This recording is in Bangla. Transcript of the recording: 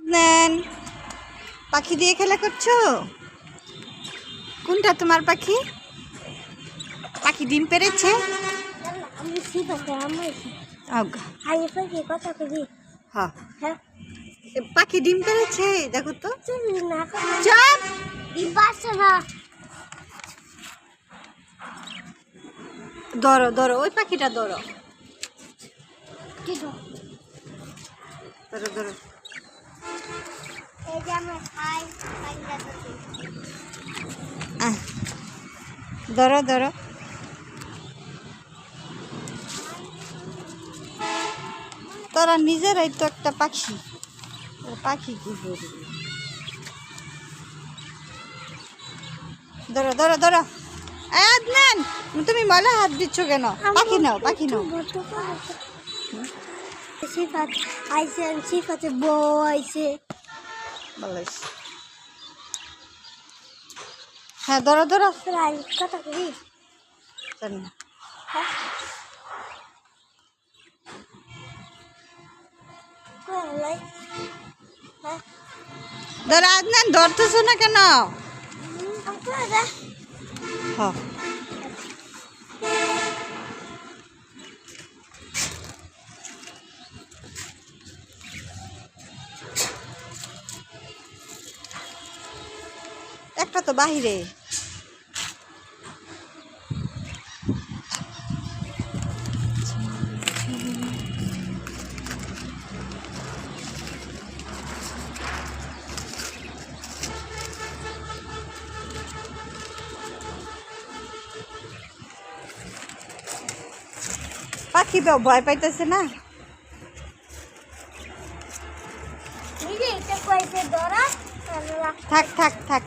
আদনান, পাখি দিয়ে খেলা করছো? কোনটা তোমার পাখি? পাখি ডিম পেড়েছে? পাখি ডিম পেড়েছে, দেখো তো। ধরো ধরো, ওই পাখিটা ধরো ধরো ধরো। ধরো ধরো। তারা নিজেরাই তো একটা পাখি, পাখি কি করবে? ধরো ধরো ধরো। আদনান, তুমি ময়লা হাত দিচ্ছ কেন? পাখি নাও, পাখি নাও। হ্যাঁ ধরো ধরো। ধরো আদনান, ধরতেছো না কেন? হ্যাঁ একটা তো বাহিরে। পাখি ভয় পাইতেছে না? থাক থাক থাক।